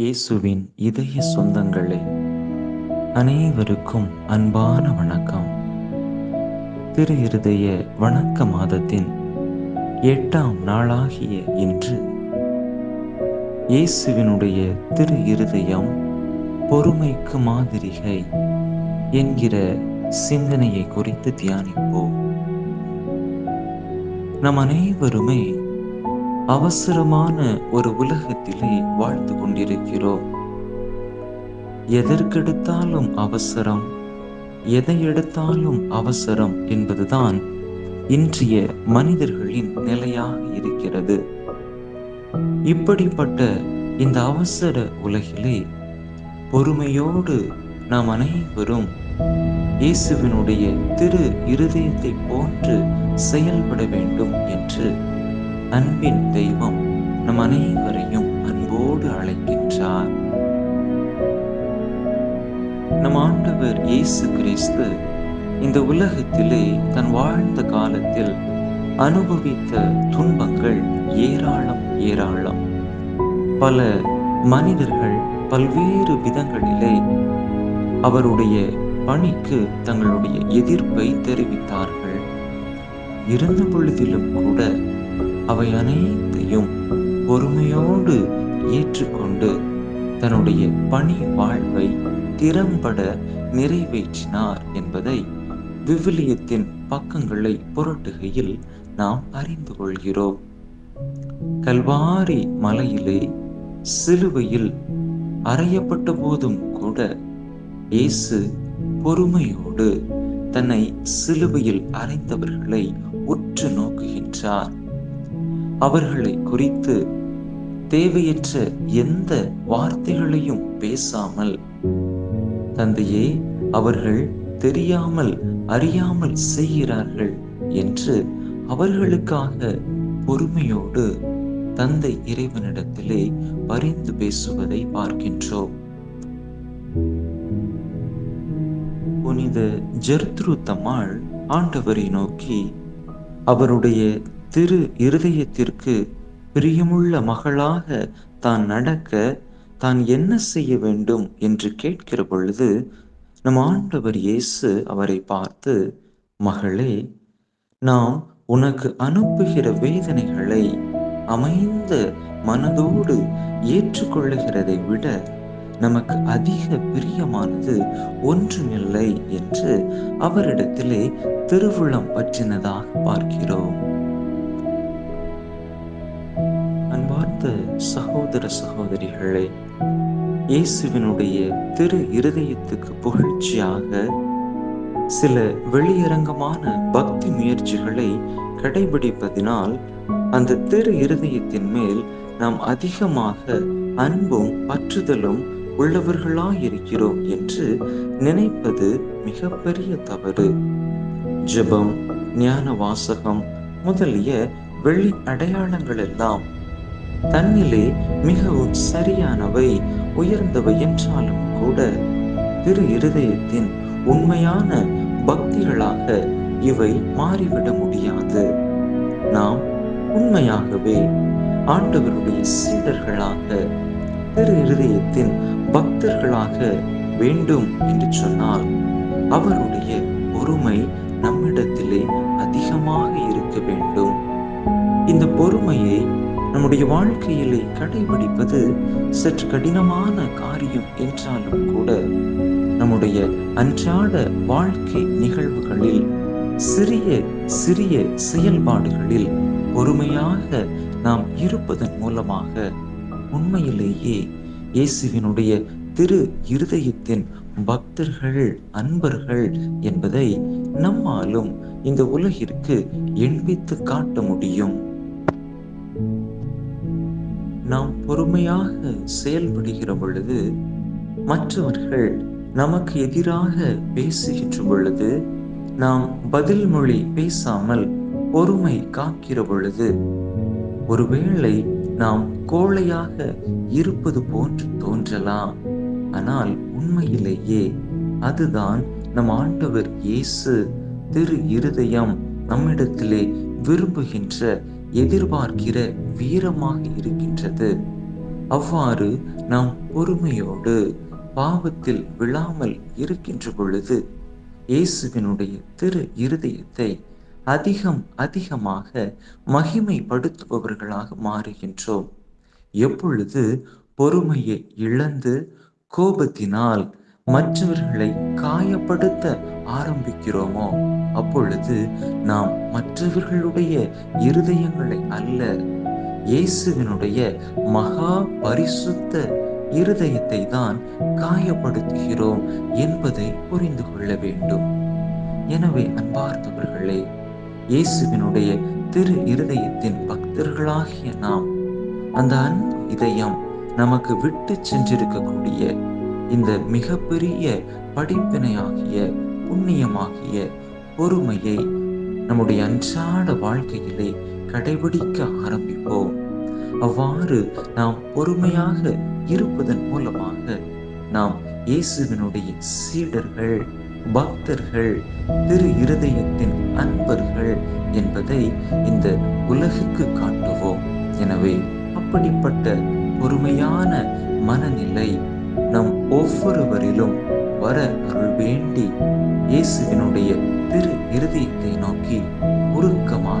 இயேசுவின் இதய சொந்தங்களே, அனைவருக்கும் அன்பான வணக்கம். திரு இருதய வணக்க மாதத்தின் 8ஆம் நாளாகிய இன்று இயேசுவினுடைய திரு இருதயம் பொறுமைக்கு மாதிரிகை என்கிற சிந்தனையை குறித்து தியானிப்போம். நம் அனைவருமே அவசரமான ஒரு உலகத்திலே வாழ்ந்து கொண்டிருக்கிறோம். எதற்கெடுத்தாலும் அவசரம், எதை எடுத்தாலும் அவசரம் என்பதுதான் இன்றைய மனிதர்களின் நிலையாக இருக்கிறது. இப்படிப்பட்ட இந்த அவசர உலகிலே பொறுமையோடு நாம் அனைவரும் இயேசுவினுடைய திரு இருதயத்தை போன்று செயல்பட வேண்டும் என்று அன்பின் தெய்வம் நம் அனைவரையும் அன்போடு அழைக்கின்றார். நம் ஆண்டவர் இயேசு கிறிஸ்து இந்த உலகத்திலே தன் வாழ்ந்த காலத்தில் அனுபவித்த துன்பங்கள் ஏராளம் ஏராளம். பல மனிதர்கள் பல்வேறு விதங்களிலே அவருடைய பணிக்கு தங்களுடைய எதிர்ப்பை தெரிவித்தார்கள். இருந்த பொழுதிலும் கூட அவை அனைத்தையும் பொறுமையோடு ஏற்றுக்கொண்டு தன்னுடைய பணி வாழ்வை திறம்பட நிறைவேற்றினார் என்பதை விவிலியத்தின் பக்கங்களை புரட்டுகையில் நாம் அறிந்து கொள்கிறோம். கல்வாரி மலையிலே சிலுவையில் அறையப்பட்ட போதும் கூட இயேசு பொறுமையோடு தன்னை சிலுவையில் அறைந்தவர்களை உற்று நோக்குகின்றார். அவர்களை குறித்து தேவையற்ற எந்த வார்த்தைகளையும் பேசாமல், தந்தையே, அவர்கள் தெரியாமல் அறியாமல் செய்கிறார்கள் என்று அவர்களுக்காக பொறுமையோடு தந்தை இறைவனிடத்திலே பரிந்து பேசுவதை பார்க்கின்றோம். புனித ஜெர்த்ரூதம்மாள் ஆண்டவரை நோக்கி அவருடைய திரு இருதயத்திற்கு பிரியமுள்ள மகளாக தான் நடக்க தான் என்ன செய்ய வேண்டும் என்று கேட்கிற பொழுது நம் ஆண்டவர் இயேசு அவரை பார்த்து, மகளே, நாம் உனக்கு அனுப்புகிற வேதனைகளை அமைந்த மனதோடு ஏற்றுக்கொள்ளுகிறதை விட நமக்கு அதிக பிரியமானது ஒன்றுமில்லை என்று அவரிடத்திலே திருவுளம் பற்றினதாக பார்க்கிறோம். அன்பார்ந்த சகோதர சகோதரிகளே, இயேசுவினுடைய திரு இருதயத்துக்கு புகழ்ச்சியாக சில வெளியரங்கமான பக்தி முயற்சிகளை கடைபிடிப்பதினால் அந்த திரு இருதயத்தின் மேல் நாம் அதிகமாக அன்பும் பற்றுதலும் உள்ளவர்களாயிருக்கிறோம் என்று நினைப்பது மிகப்பெரிய தவறு. ஜெபம், ஞான வாசகம் முதலிய வெளி அடையாளங்கள் எல்லாம் தன்னிலே மிகவும் சரியானவை, உயர்ந்தவை என்றாலும் கூட திரு இருதயத்தின் உண்மையான பக்திகளாக இவை மாறிவிட முடியாது. நாம் உண்மையாகவே ஆண்டவருடைய சீடர்களாக திரு இருதயத்தின் பக்தர்களாக வேண்டும் என்று சொன்னால் அவருடைய பொறுமை நம்மிடத்திலே அதிகமாக இருக்க வேண்டும். இந்த பொறுமையை நம்முடைய வாழ்க்கையிலே கடைபிடிப்பது சற்று கடினமான காரியம் என்றாலும் கூட நம்முடைய அன்றாட வாழ்க்கை நிகழ்வுகளில் சிறிய சிறிய செயல்பாடுகளில் பொறுமையாக நாம் இருப்பதன் மூலமாக உண்மையிலேயே இயேசுவினுடைய திரு இருதயத்தின் பக்தர்கள், அன்பர்கள் என்பதை நம்மாலும் இந்த உலகிற்கு எண்பித்து காட்ட முடியும். நாம் பொறுமையாக செயல்படுகிற பொழுது, மற்றவர்கள் நமக்கு எதிராக பேசுகின்ற பொழுது, நாம் பதில் மொழி பேசாமல் பொறுமை காக்கிற பொழுது, ஒருவேளை நாம் கோழையாக இருப்பது போன்று தோன்றலாம். ஆனால் உண்மையிலேயே அதுதான் நம் ஆண்டவர் இயேசு திரு இருதயம் நம்மிடத்திலே விரும்புகின்ற, எதிர்பார்க்கிற வீரமாக இருக்கின்றது. அவ்வாறு நாம் பொறுமையோடு பாவத்தில் விழாமல் இருக்கின்ற பொழுது இயேசுவினுடைய திரு இருதயத்தை அதிகமாக மகிமைப்படுத்துபவர்களாக மாறுகின்றோம். எப்பொழுது பொறுமையை இழந்து கோபத்தினால் மற்றவர்களை காயப்படுத்த ஆரம்பிக்கிறோமோ, அப்பொழுது நாம் மற்றவர்களுடைய இருதயங்களை அல்ல, இயேசுவினுடைய மகா பரிசுத்த இருதயத்தை தான் காயப்படுத்துகிறோம் என்பதை புரிந்து கொள்ள வேண்டும். எனவே அன்பார்ந்தவர்களே, இயேசுவினுடைய திரு இருதயத்தின் பக்தர்களாகிய நாம் அந்த அன்பு இதயம் நமக்கு விட்டு சென்றிருக்கக்கூடிய இந்த மிகப்பெரிய படிப்பினையாகிய புண்ணியமாகிய பொறுமையை நம்முடைய அன்றாட வாழ்க்கையிலே கடைபிடிக்க ஆரம்பிப்போம். அவ்வாறு நாம் பொறுமையாக இருப்பதன் மூலமாக நாம் இயேசுவினுடைய சீடர்கள், பக்தர்கள், திரு இருதயத்தின் அன்பர்கள் என்பதை இந்த உலகுக்கு காட்டுவோம். எனவே அப்படிப்பட்ட பொறுமையான மனநிலை நம் ஒவ்வொருவரிலும் வர அருள் வேண்டி இயேசுவினுடைய திரு இருதயத்தை நோக்கி உருக்கமாக